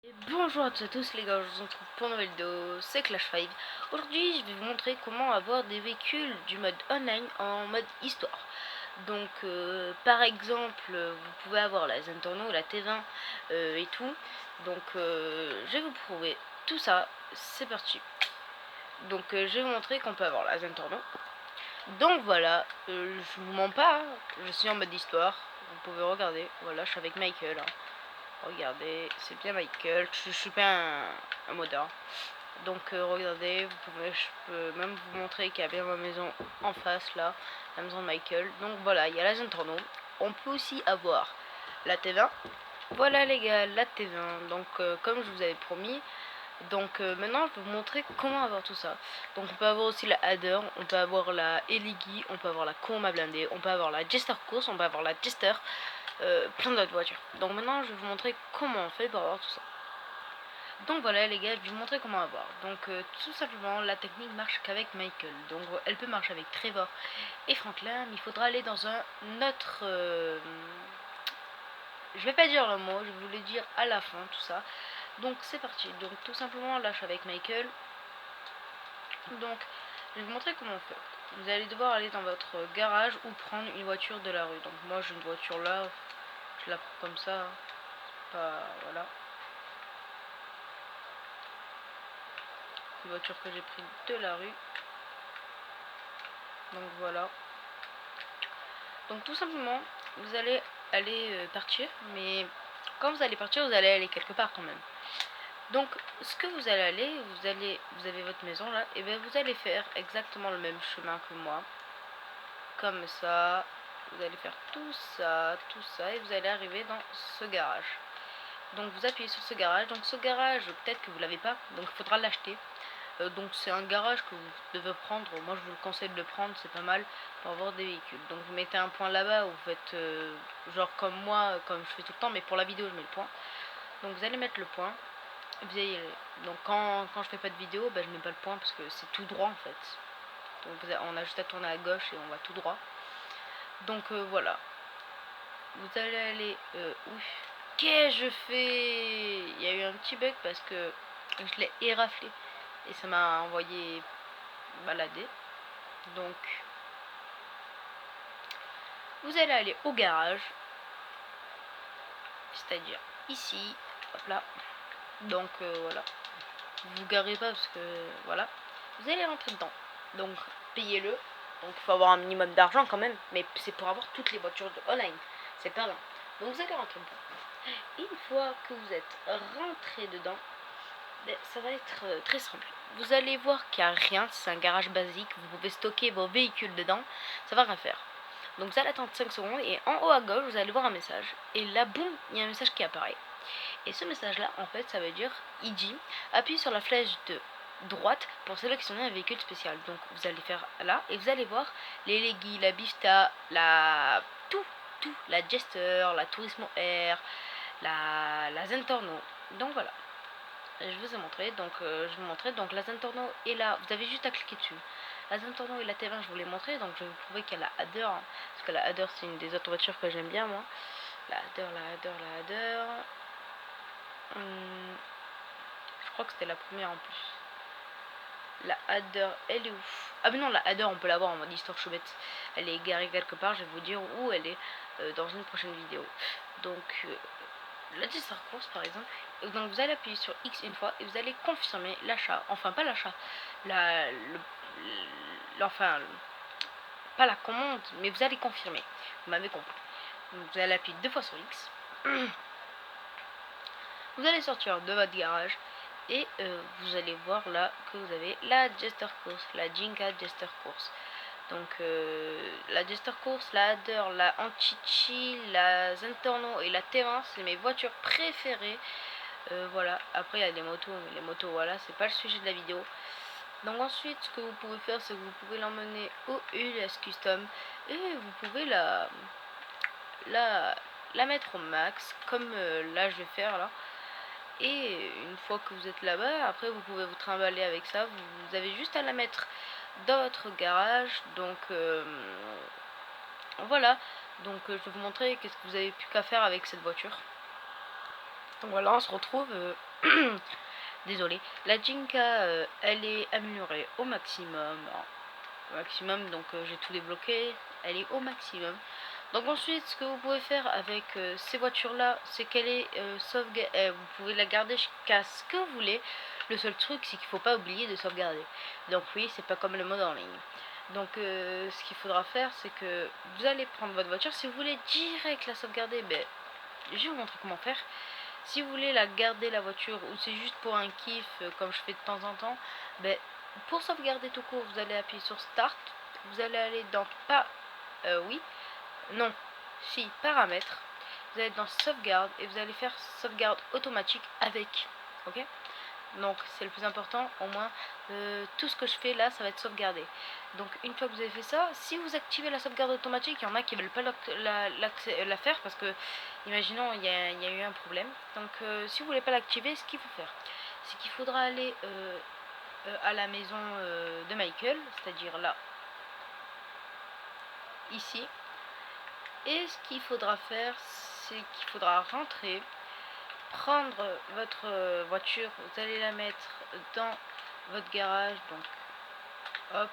Et bonjour à toutes et à tous les gars, je vous retrouve pour une nouvelle vidéo, c'est Clash 5. Aujourd'hui je vais vous montrer comment avoir des véhicules du mode online en mode histoire. Donc par exemple vous pouvez avoir la Zentorno, la T20 et tout. Donc je vais vous prouver tout ça, c'est parti. Donc je vais vous montrer qu'on peut avoir la Zentorno. Donc voilà, je vous mens pas, hein, je suis en mode histoire, vous pouvez regarder, voilà je suis avec Michael. Hein. Regardez, c'est bien Michael, je suis pas un modeur. Donc regardez, je peux même vous montrer qu'il y a bien ma maison en face là, la maison de Michael. Donc voilà, il y a la Zentorno. On peut aussi avoir la T20. Voilà les gars, la T20. Donc comme je vous avais promis. Donc maintenant je vais vous montrer comment avoir tout ça. Donc on peut avoir aussi la Adder, on peut avoir la Eligi, on peut avoir la Comma blindée, on peut avoir la Jester course, on peut avoir la Jester, plein d'autres voitures. Donc maintenant je vais vous montrer comment on fait pour avoir tout ça. Donc voilà les gars, je vais vous montrer comment avoir. Donc tout simplement la technique marche qu'avec Michael. Donc elle peut marcher avec Trevor et Franklin, mais il faudra aller dans un autre... je vais pas dire le mot, je vais vous le dire à la fin tout ça. Donc c'est parti. Donc tout simplement là je suis avec Michael. Donc je vais vous montrer comment on fait. Vous allez devoir aller dans votre garage ou prendre une voiture de la rue. Donc moi j'ai une voiture là, je la prends comme ça. Pas, voilà. Une voiture que j'ai prise de la rue. Donc voilà. Donc tout simplement, vous allez aller partir, mais quand vous allez partir, vous allez aller quelque part quand même. Donc ce que vous allez aller, vous avez votre maison là, et bien vous allez faire exactement le même chemin que moi. Comme ça, vous allez faire tout ça, et vous allez arriver dans ce garage. Donc vous appuyez sur ce garage. Donc ce garage, peut-être que vous l'avez pas, donc il faudra l'acheter. Donc c'est un garage que vous devez prendre. Moi je vous le conseille de le prendre, c'est pas mal pour avoir des véhicules. Donc vous mettez un point là-bas, vous faites genre comme moi, comme je fais tout le temps, mais pour la vidéo je mets le point. Donc vous allez mettre le point. Vous allez, donc quand je fais pas de vidéo, bah, je mets pas le point parce que c'est tout droit en fait. Donc on a juste à tourner à gauche et on va tout droit. Donc voilà. Vous allez aller... oui. Qu'est-ce que je fais? Il y a eu un petit bug parce que je l'ai éraflé. Et ça m'a envoyé balader. Donc vous allez aller au garage. C'est-à-dire ici. Hop là. Donc voilà. Vous vous garez pas parce que voilà. Vous allez rentrer dedans. Donc payez-le. Donc il faut avoir un minimum d'argent quand même. Mais c'est pour avoir toutes les voitures de online. C'est pas là. Donc vous allez rentrer dedans. Une fois que vous êtes rentré dedans, ça va être très simple. Vous allez voir qu'il n'y a rien, c'est un garage basique, vous pouvez stocker vos véhicules dedans, ça va rien faire. Donc vous allez attendre 5 secondes et en haut à gauche, vous allez voir un message. Et là, boum, il y a un message qui apparaît. Et ce message-là, en fait, ça veut dire, il dit, appuyez sur la flèche de droite pour sélectionner un véhicule spécial. Donc vous allez faire là et vous allez voir les Leggy, la Bifta, tout, la Jester, la Turismo R, la Zentorno. Donc voilà. Je vous ai montré, donc je vais vous montrer. Donc la Zentorno est là, vous avez juste à cliquer dessus. La Zentorno et la T20, je vous l'ai montré, donc je vais vous prouver qu'il y a la Adder, hein, parce que la Adder c'est une des autres voitures que j'aime bien moi. La Adder. Je crois que c'était la première en plus. La Adder, elle est ouf. Ah mais non, la Adder on peut l'avoir en mode histoire chouette. Elle est garée quelque part, je vais vous dire où elle est dans une prochaine vidéo. Donc la Jester course par exemple. Donc vous allez appuyer sur X une fois et vous allez confirmer l'achat. Enfin pas l'achat. Enfin pas la commande, mais vous allez confirmer. Vous m'avez compris. Donc, vous allez appuyer deux fois sur X. Vous allez sortir de votre garage et vous allez voir là que vous avez la Jester course, la Jinka Jester course. Donc la Jester course, la Adder, la Antichi, la Zentorno et la T20, c'est mes voitures préférées. Voilà, après il y a des motos, mais les motos voilà, c'est pas le sujet de la vidéo. Donc ensuite ce que vous pouvez faire, c'est que vous pouvez l'emmener au US Custom et vous pouvez la mettre au max, comme là je vais faire là. Et une fois que vous êtes là-bas, après vous pouvez vous trimballer avec ça, vous avez juste à la mettre dans votre garage. Donc voilà, donc je vais vous montrer qu'est-ce que vous avez plus qu'à faire avec cette voiture. Donc voilà, on se retrouve Désolé. La Jinka, elle est améliorée au maximum. Donc j'ai tout débloqué. Elle est au maximum. Donc ensuite, ce que vous pouvez faire avec ces voitures-là, c'est qu'elle est sauvegardée. Vous pouvez la garder jusqu'à ce que vous voulez. Le seul truc, c'est qu'il ne faut pas oublier de sauvegarder. Donc oui, c'est pas comme le mode en ligne. Donc ce qu'il faudra faire, c'est que vous allez prendre votre voiture. Si vous voulez direct la sauvegarder, ben, je vais vous montrer comment faire. Si vous voulez la garder la voiture ou c'est juste pour un kiff comme je fais de temps en temps, ben, pour sauvegarder tout court, vous allez appuyer sur Start. Vous allez aller dans oui, non, si, paramètres. Vous allez dans sauvegarde et vous allez faire sauvegarde automatique avec. Ok? Donc c'est le plus important, au moins tout ce que je fais là ça va être sauvegardé. Donc une fois que vous avez fait ça, si vous activez la sauvegarde automatique, il y en a qui veulent pas la faire parce que imaginons il y a eu un problème. Donc si vous voulez pas l'activer, ce qu'il faut faire, c'est qu'il faudra aller à la maison de Michael, c'est-à-dire là, ici. Et ce qu'il faudra faire, c'est qu'il faudra rentrer, prendre votre voiture, vous allez la mettre dans votre garage, donc hop,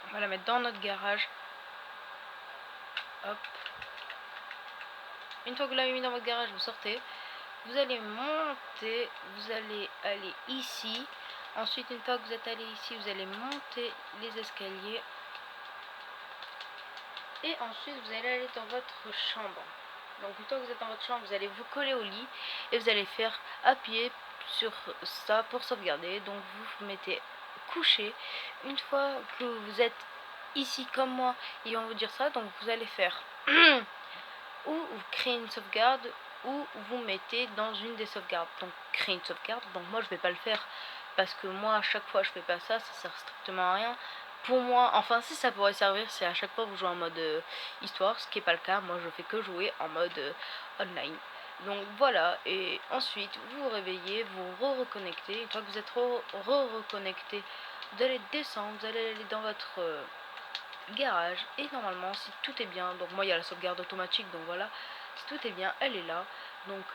on va la mettre dans notre garage, hop. Une fois que vous l'avez mis dans votre garage, vous sortez, vous allez monter, vous allez aller ici. Ensuite, une fois que vous êtes allé ici, vous allez monter les escaliers. Et ensuite, vous allez aller dans votre chambre. Donc, une fois que vous êtes dans votre chambre, vous allez vous coller au lit et vous allez faire appuyer sur ça pour sauvegarder. Donc, vous vous mettez couché. Une fois que vous êtes ici comme moi, ils vont vous dire ça. Donc, vous allez faire ou vous créez une sauvegarde ou vous mettez dans une des sauvegardes. Donc, créer une sauvegarde. Donc, moi, je vais pas le faire parce que moi, à chaque fois, je fais pas ça. Ça sert strictement à rien. Pour moi, enfin si ça pourrait servir, c'est à chaque fois vous jouez en mode histoire, ce qui n'est pas le cas. Moi je fais que jouer en mode online. Donc voilà, et ensuite vous vous réveillez, vous reconnectez. Une fois que vous êtes reconnecté, vous allez descendre, vous allez aller dans votre garage. Et normalement, si tout est bien, donc moi il y a la sauvegarde automatique, donc voilà, si tout est bien, elle est là. Donc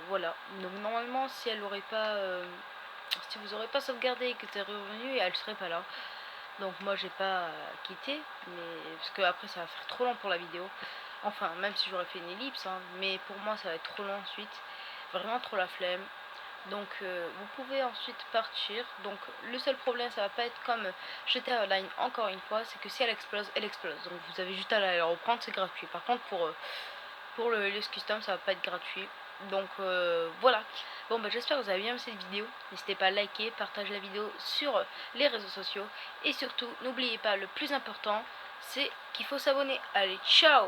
voilà, donc normalement si elle aurait pas... si vous n'aurez pas sauvegardé et que tu es revenu, elle serait pas là. Donc moi j'ai pas quitté, mais parce que après ça va faire trop long pour la vidéo. Enfin même si j'aurais fait une ellipse, hein, mais pour moi ça va être trop long ensuite. Vraiment trop la flemme. Donc vous pouvez ensuite partir. Donc le seul problème ça va pas être comme GTA Online encore une fois, c'est que si elle explose, elle explose. Donc vous avez juste à la reprendre, c'est gratuit. Par contre pour le LS Custom ça va pas être gratuit. Donc voilà. Bon bah j'espère que vous avez bien aimé cette vidéo. N'hésitez pas à liker, partager la vidéo sur les réseaux sociaux. Et surtout, n'oubliez pas, le plus important, c'est qu'il faut s'abonner. Allez, ciao!